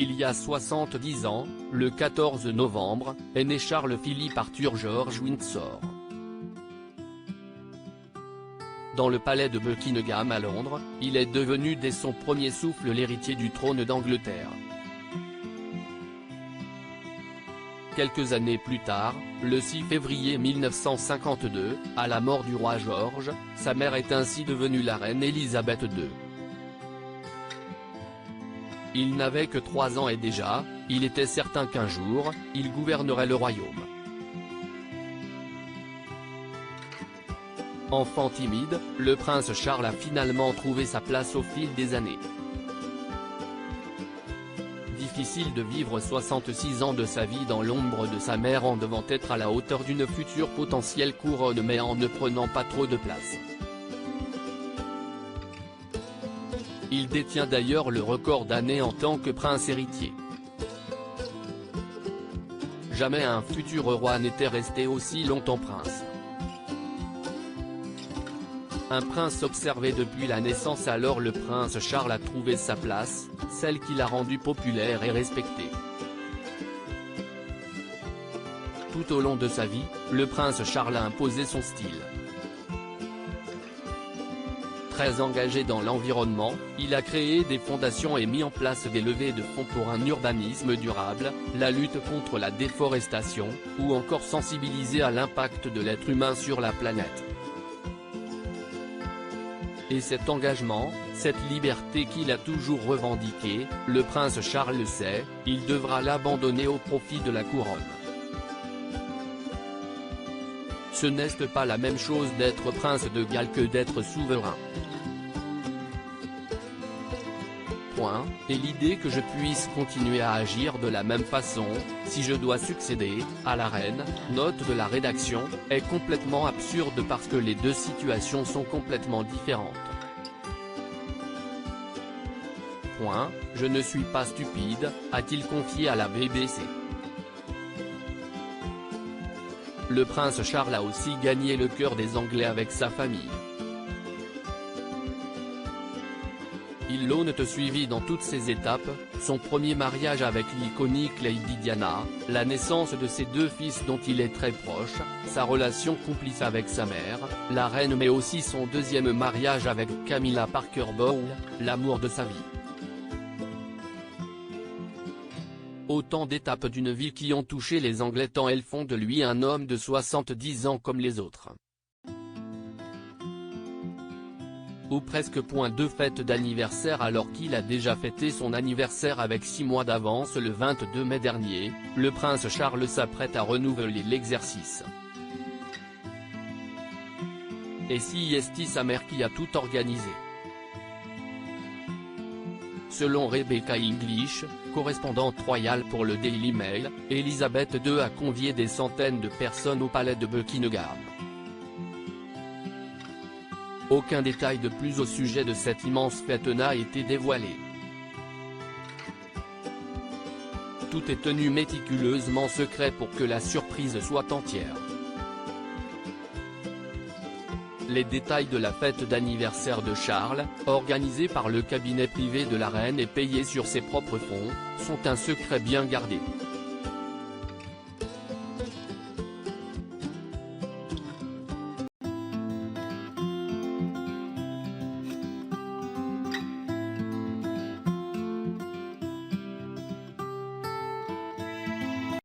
Il y a 70 ans, le 14 novembre, est né Charles Philippe Arthur George Windsor. Dans le palais de Buckingham à Londres, il est devenu dès son premier souffle l'héritier du trône d'Angleterre. Quelques années plus tard, le 6 février 1952, à la mort du roi George, sa mère est ainsi devenue la reine Élisabeth II. Il n'avait que 3 ans et déjà, il était certain qu'un jour, il gouvernerait le royaume. Enfant timide, le prince Charles a finalement trouvé sa place au fil des années. Difficile de vivre 66 ans de sa vie dans l'ombre de sa mère en devant être à la hauteur d'une future potentielle couronne mais en ne prenant pas trop de place. Il détient d'ailleurs le record d'années en tant que prince héritier. Jamais un futur roi n'était resté aussi longtemps prince. Un prince observé depuis la naissance, alors le prince Charles a trouvé sa place, celle qui l'a rendu populaire et respecté. Tout au long de sa vie, le prince Charles a imposé son style. Très engagé dans l'environnement, il a créé des fondations et mis en place des levées de fonds pour un urbanisme durable, la lutte contre la déforestation, ou encore sensibilisé à l'impact de l'être humain sur la planète. Et cet engagement, cette liberté qu'il a toujours revendiquée, le prince Charles le sait, il devra l'abandonner au profit de la couronne. Ce n'est pas la même chose d'être prince de Galles que d'être souverain. Et l'idée que je puisse continuer à agir de la même façon, si je dois succéder à la reine, note de la rédaction, est complètement absurde parce que les deux situations sont complètement différentes. Je ne suis pas stupide, a-t-il confié à la BBC. Le prince Charles a aussi gagné le cœur des Anglais avec sa famille. Il l'a suivi dans toutes ses étapes, son premier mariage avec l'iconique Lady Diana, la naissance de ses 2 fils dont il est très proche, sa relation complice avec sa mère, la reine, mais aussi son 2e mariage avec Camilla Parker Bowles, l'amour de sa vie. Autant d'étapes d'une vie qui ont touché les Anglais tant elles font de lui un homme de 70 ans comme les autres. Ou presque. De fête d'anniversaire alors qu'il a déjà fêté son anniversaire avec 6 mois d'avance le 22 mai dernier, le prince Charles s'apprête à renouveler l'exercice. Et si est sa mère qui a tout organisé. Selon Rebecca English, correspondante royale pour le Daily Mail, Élisabeth II a convié des centaines de personnes au palais de Buckingham. Aucun détail de plus au sujet de cette immense fête n'a été dévoilé. Tout est tenu méticuleusement secret pour que la surprise soit entière. Les détails de la fête d'anniversaire de Charles, organisée par le cabinet privé de la reine et payée sur ses propres fonds, sont un secret bien gardé.